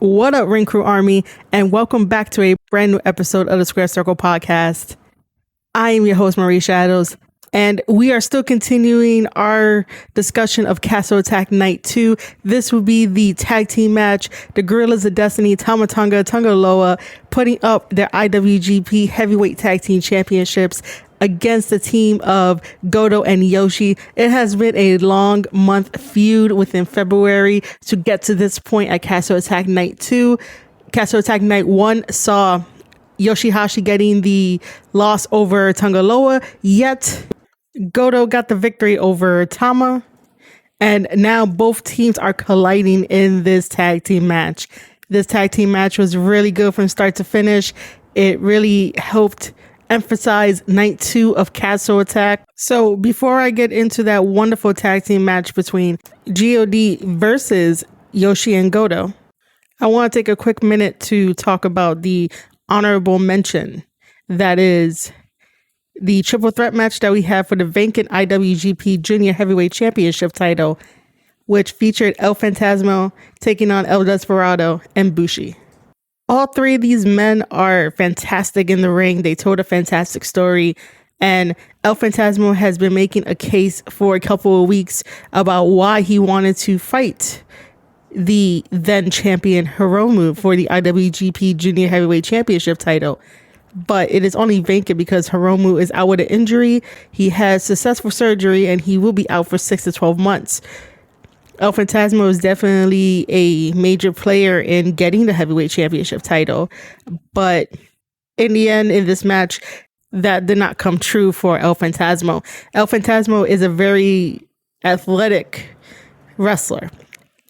What up, Ring Crew Army, and welcome back to a brand new episode of the Square Circle Podcast. I am your host, Marie Shadows, and we are still continuing our discussion of Castle Attack Night 2. This will be the tag team match. The Gorillas of Destiny, Tama Tonga, Tonga Loa, putting up their IWGP Heavyweight Tag Team Championships against the team of Goto and Yoshi. It has been a long month feud within February to get to this point at Castle Attack Night 2. Castle Attack Night 1 saw Yoshihashi getting the loss over Tonga Loa, yet Goto got the victory over Tama. And now both teams are colliding in this tag team match. This tag team match was really good from start to finish. It really helped emphasize night 2 of Castle Attack. So before I get into that wonderful tag team match between G.o.D versus Yoshi and Goto, I want to take a quick minute to talk about the honorable mention that is the triple threat match that we have for the vacant IWGP Junior Heavyweight Championship title, which featured El Phantasmo taking on El Desperado and Bushi. All three of these men are fantastic in the ring. They told a fantastic story. And El Phantasmo has been making a case for a couple of weeks about why he wanted to fight the then champion Hiromu for the IWGP Junior Heavyweight Championship title. But it is only vacant because Hiromu is out with an injury. He has successful surgery and he will be out for 6 to 12 months. El Phantasmo is definitely a major player in getting the heavyweight championship title. But in the end, in this match, that did not come true for El Phantasmo. El Phantasmo is a very athletic wrestler.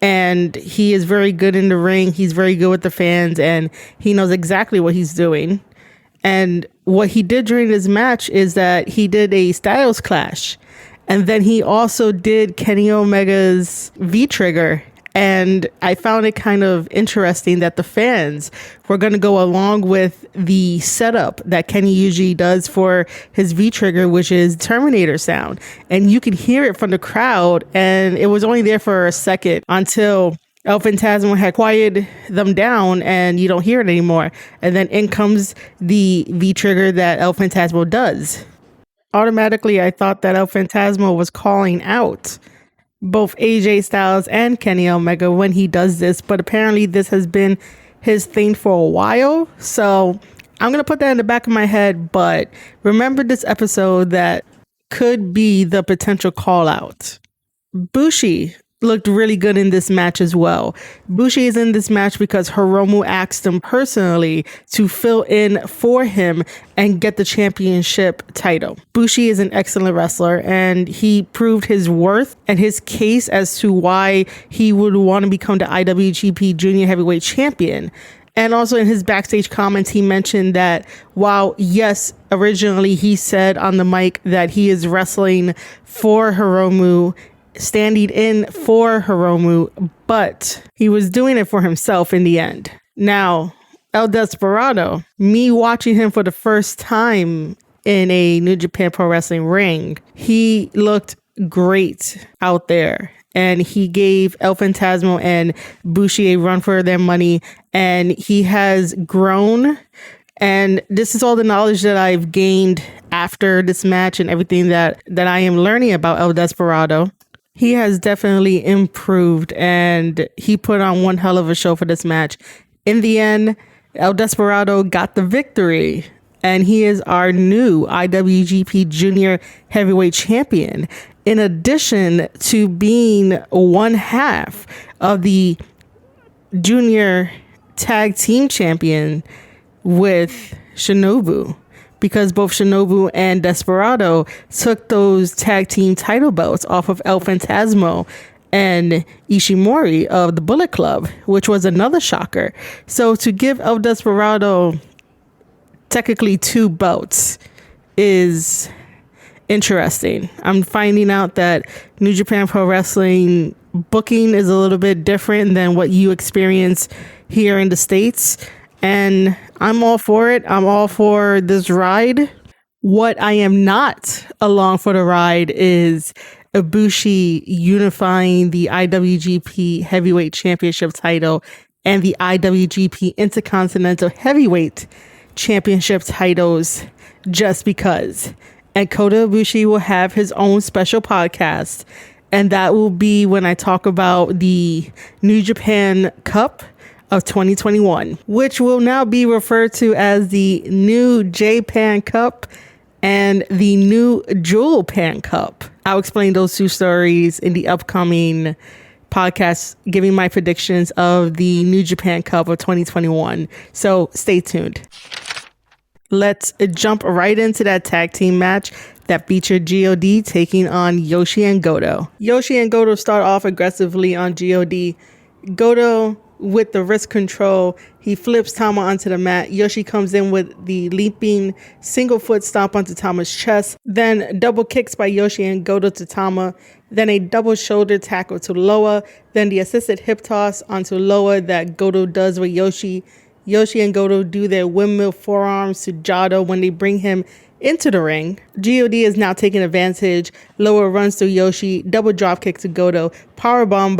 And he is very good in the ring. He's very good with the fans. And he knows exactly what he's doing. And what he did during this match is that he did a Styles Clash. And then he also did Kenny Omega's V-Trigger. And I found it kind of interesting that the fans were going to go along with the setup that Kenny usually does for his V-Trigger, which is Terminator sound. And you could hear it from the crowd. And it was only there for a second until El Phantasmo had quieted them down and you don't hear it anymore. And then in comes the V-Trigger that El Phantasmo does. Automatically, I thought that El Phantasmo was calling out both AJ Styles and Kenny Omega when he does this, but apparently this has been his thing for a while. So I'm going to put that in the back of my head, but remember this episode that could be the potential call out. Bushi looked really good in this match as well. Bushi is in this match because Hiromu asked him personally to fill in for him and get the championship title. Bushi is an excellent wrestler and he proved his worth and his case as to why he would want to become the IWGP Junior Heavyweight Champion. And also in his backstage comments, he mentioned that while, yes, originally he said on the mic that he is wrestling for Hiromu, standing in for Hiromu, but he was doing it for himself in the end. Now, El Desperado, me watching him for the first time in a New Japan Pro Wrestling ring, he looked great out there. And he gave El Phantasmo and Bushi a run for their money. And he has grown. And this is all the knowledge that I've gained after this match and everything that I am learning about El Desperado. He has definitely improved and he put on one hell of a show for this match. In the end, El Desperado got the victory and he is our new IWGP Junior Heavyweight Champion. In addition to being one half of the Junior Tag Team Champion with Shinobu, because both Shinobu and Desperado took those tag team title belts off of El Phantasmo and Ishimori of the Bullet Club, which was another shocker. So to give El Desperado technically 2 belts is interesting. I'm finding out that New Japan Pro Wrestling booking is a little bit different than what you experience here in the States. And I'm all for it. I'm all for this ride. What I am not along for the ride is Ibushi unifying the IWGP Heavyweight Championship title and the IWGP Intercontinental Heavyweight Championship titles just because. And Kota Ibushi will have his own special podcast, and that will be when I talk about the New Japan Cup of 2021, which will now be referred to as the New Japan Cup and the New Jewel Pan Cup. I'll explain those two stories in the upcoming podcast, giving my predictions of the New Japan Cup of 2021. So stay tuned. Let's jump right into that tag team match that featured G.o.D taking on Yoshi and Goto. Yoshi and Goto start off aggressively on G.o.D. Goto with the wrist control, he flips Tama onto the mat. Yoshi comes in with the leaping single foot stomp onto Tama's chest, then double kicks by Yoshi and Goto to Tama, then a double shoulder tackle to Loa, then the assisted hip toss onto Loa that Goto does with Yoshi. Yoshi and Goto do their windmill forearms to G.o.D when they bring him into the ring. G.o.D is now taking advantage. Loa runs through Yoshi, double drop kick to Goto, powerbomb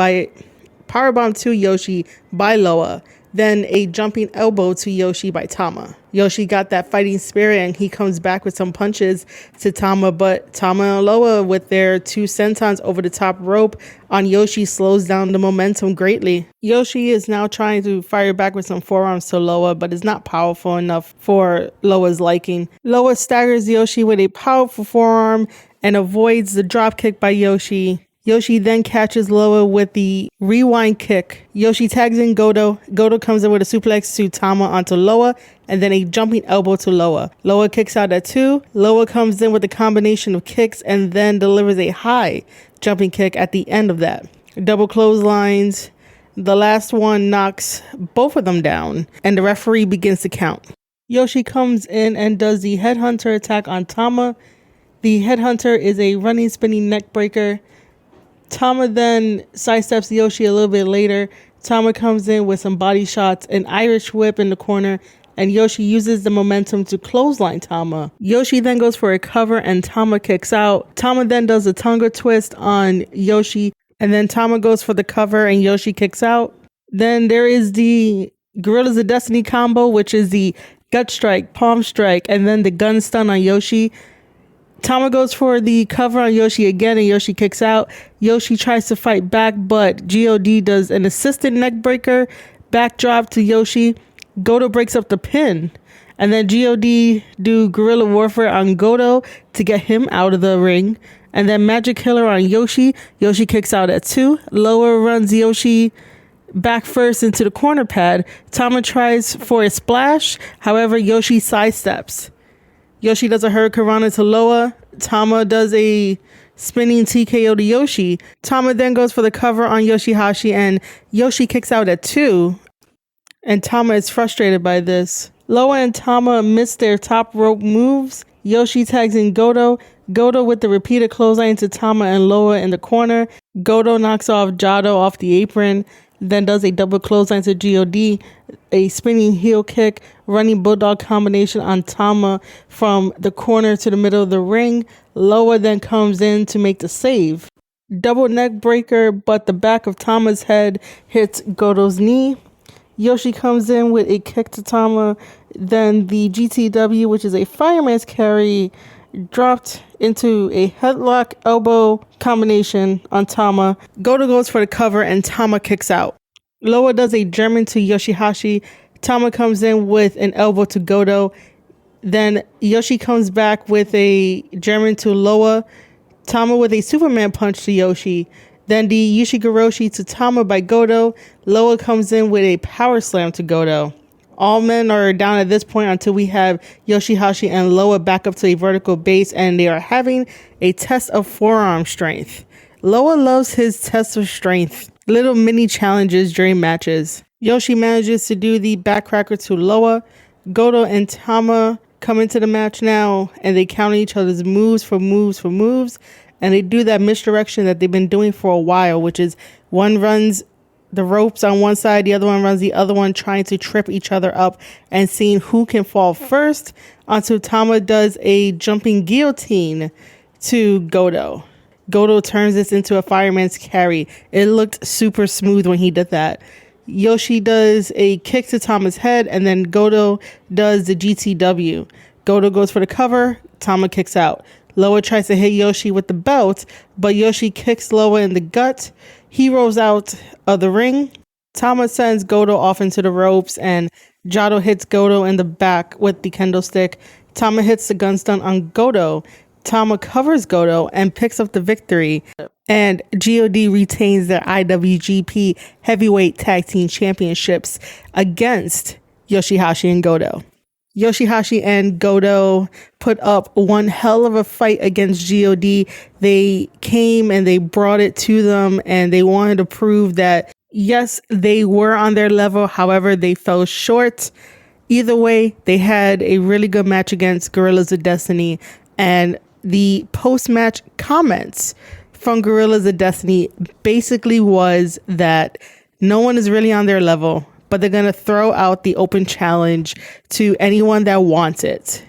to Yoshi by Loa, then a jumping elbow to Yoshi by Tama. Yoshi got that fighting spirit and he comes back with some punches to Tama, but Tama and Loa with their two sentons over the top rope on Yoshi slows down the momentum greatly. Yoshi is now trying to fire back with some forearms to Loa, but is not powerful enough for Loa's liking. Loa staggers Yoshi with a powerful forearm and avoids the drop kick by Yoshi. Yoshi then catches Loa with the rewind kick. Yoshi tags in Goto. Goto comes in with a suplex to Tama onto Loa, and then a jumping elbow to Loa. Loa kicks out at 2. Loa comes in with a combination of kicks and then delivers a high jumping kick at the end of that. Double clotheslines. The last one knocks both of them down, and the referee begins to count. Yoshi comes in and does the headhunter attack on Tama. The headhunter is a running spinning neck breaker. Tama then sidesteps Yoshi a little bit later. Tama comes in with some body shots, an Irish whip in the corner, and Yoshi uses the momentum to clothesline Tama. Yoshi then goes for a cover and Tama kicks out. Tama then does a tonga twist on Yoshi, and then Tama goes for the cover and Yoshi kicks out. Then there is the Gorillas of Destiny combo, which is the gut strike, palm strike, and then the gun stun on Yoshi. Tama goes for the cover on Yoshi again and Yoshi kicks out. Yoshi tries to fight back, but G.o.D does an assisted neck breaker, backdrop to Yoshi. Goto breaks up the pin. And then G.o.D do guerrilla warfare on Goto to get him out of the ring. And then Magic Killer on Yoshi. Yoshi kicks out at 2. Loa runs Yoshi back first into the corner pad. Tama tries for a splash. However, Yoshi sidesteps. Yoshi does a hurricanrana to Loa. Tama does a spinning TKO to Yoshi. Tama then goes for the cover on Yoshihashi and Yoshi kicks out at 2. And Tama is frustrated by this. Loa and Tama miss their top rope moves. Yoshi tags in Goto. Goto with the repeated clothesline to Tama and Loa in the corner. Goto knocks off G.o.D off the apron. Then does a double clothesline to G.o.D, a spinning heel kick, running bulldog combination on Tama from the corner to the middle of the ring. Loa then comes in to make the save. Double neck breaker, but the back of Tama's head hits Goto's knee. Yoshi comes in with a kick to Tama. Then the GTW, which is a fireman's carry, dropped into a headlock elbow combination on Tama. Goto goes for the cover and Tama kicks out. Loa does a German to Yoshihashi. Tama comes in with an elbow to Goto. Then Yoshi comes back with a German to Loa. Tama with a Superman punch to Yoshi. Then the Yushigoroshi to Tama by Goto. Loa comes in with a power slam to Goto. All men are down at this point until we have Yoshihashi and Loa back up to a vertical base, and they are having a test of forearm strength. Loa loves his test of strength. Little mini challenges during matches. Yoshi manages to do the backcracker to Loa. Goto and Tama come into the match now, and they counter each other's moves for moves for moves. And they do that misdirection that they've been doing for a while, which is one runs the ropes on one side, the other one runs the other one, trying to trip each other up and seeing who can fall first, until Tama does a jumping guillotine to Goto. Goto turns this into a fireman's carry. It looked super smooth when he did that. Yoshi does a kick to Tama's head, and then Goto does the GTW. Goto goes for the cover, Tama kicks out. Loa tries to hit Yoshi with the belt, but Yoshi kicks Loa in the gut. He rolls out of the ring. Tama sends Goto off into the ropes, and G.o.D hits Goto in the back with the kendo stick. Tama hits the gun stun on Goto. Tama covers Goto and picks up the victory. And G.o.D retains their IWGP Heavyweight Tag Team Championships against Yoshihashi and Goto. Yoshihashi and Goto put up one hell of a fight against G.o.D. They came and they brought it to them, and they wanted to prove that, yes, they were on their level. However, they fell short. Either way, they had a really good match against Gorillas of Destiny, and the post-match comments from Gorillas of Destiny basically was that no one is really on their level, but they're going to throw out the open challenge to anyone that wants it.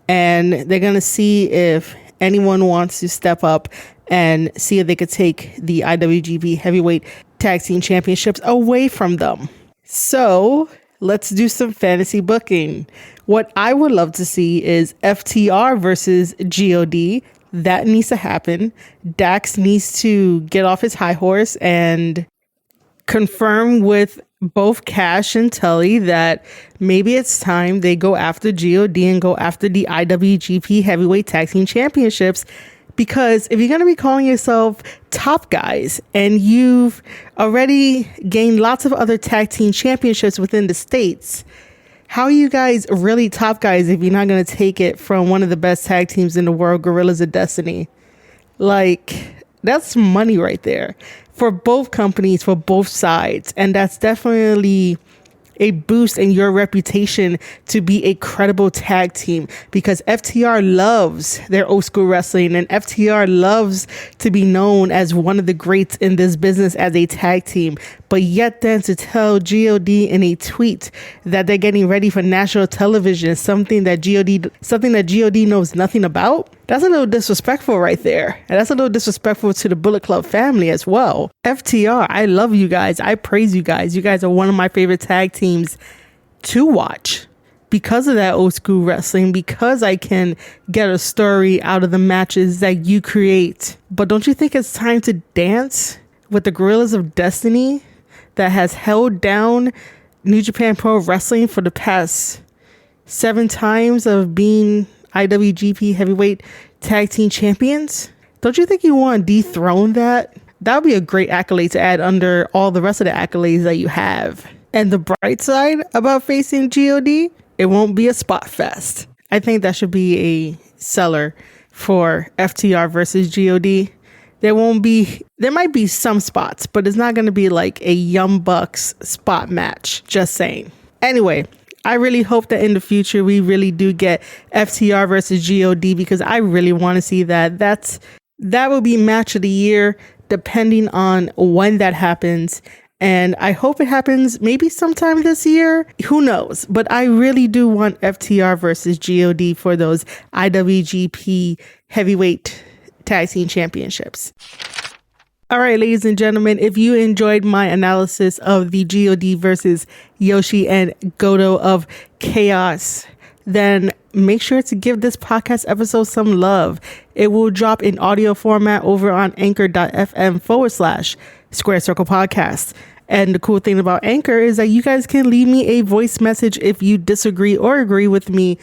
And they're going to see if anyone wants to step up and see if they could take the IWGP Heavyweight Tag Team Championships away from them. So let's do some fantasy booking. What I would love to see is FTR versus G.o.D. That needs to happen. Dax needs to get off his high horse and confirm with both Cash and Tully that maybe it's time they go after G.o.D and go after the IWGP Heavyweight Tag Team Championships. Because if you're going to be calling yourself top guys and you've already gained lots of other tag team championships within the States, how are you guys really top guys if you're not going to take it from one of the best tag teams in the world, Gorillas of Destiny? Like, that's money right there for both companies, for both sides. And that's definitely a boost in your reputation to be a credible tag team, because FTR loves their old school wrestling, and FTR loves to be known as one of the greats in this business as a tag team. But yet then to tell G.o.D in a tweet that they're getting ready for national television, something that G.o.D knows nothing about, that's a little disrespectful right there. And that's a little disrespectful to the Bullet Club family as well. FTR, I love you guys. I praise you guys. You guys are one of my favorite tag teams to watch because of that old school wrestling, because I can get a story out of the matches that you create. But don't you think it's time to dance with the Gorillas of Destiny that has held down New Japan Pro Wrestling for the past 7 times of being IWGP Heavyweight Tag Team Champions? Don't you think you want to dethrone that? That would be a great accolade to add under all the rest of the accolades that you have. And the bright side about facing G.o.D, it won't be a spot fest. I think that should be a seller for FTR versus G.o.D. There might be some spots, but it's not going to be like a Young Bucks spot match. Just saying. Anyway, I really hope that in the future we really do get FTR versus G.o.D, because I really want to see that. That will be match of the year, depending on when that happens. And I hope it happens maybe sometime this year. Who knows? But I really do want FTR versus G.o.D for those IWGP Heavyweight Tag Team Championships. All right, ladies and gentlemen, if you enjoyed my analysis of the G.o.D versus Yoshi and Goto of Chaos, then make sure to give this podcast episode some love. It will drop in audio format over on anchor.fm/Square Circle Podcast. And the cool thing about Anchor is that you guys can leave me a voice message if you disagree or agree with me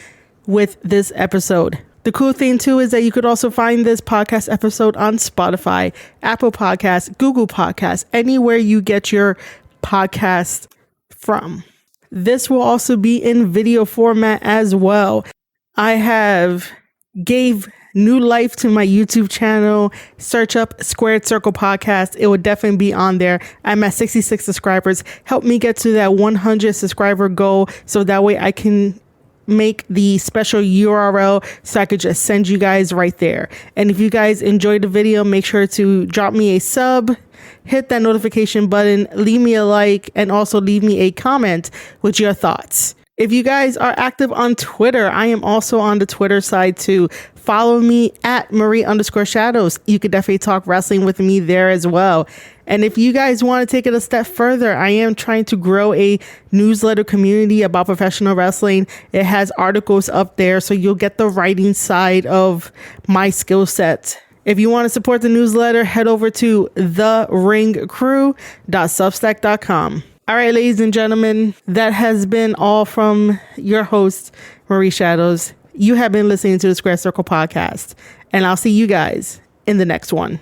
with this episode. The cool thing too is that you could also find this podcast episode on Spotify, Apple Podcasts, Google Podcasts, anywhere you get your podcast from. This will also be in video format as well. I have gave new life to my YouTube channel. Search up Squared Circle Podcast. It will definitely be on there. I'm at 66 subscribers. Help me get to that 100 subscriber goal so that way I can make the special URL so I could just send you guys right there. And if you guys enjoyed the video, make sure to drop me a sub, hit that notification button, leave me a like, and also leave me a comment with your thoughts. If you guys are active on Twitter, I am also on the Twitter side too. Follow me at Marie_Shadows. You could definitely talk wrestling with me there as well. And if you guys want to take it a step further, I am trying to grow a newsletter community about professional wrestling. It has articles up there, so you'll get the writing side of my skill set. If you want to support the newsletter, head over to theringcrew.substack.com. All right, ladies and gentlemen, that has been all from your host, Marie Shadows. You have been listening to the Square Circle podcast, and I'll see you guys in the next one.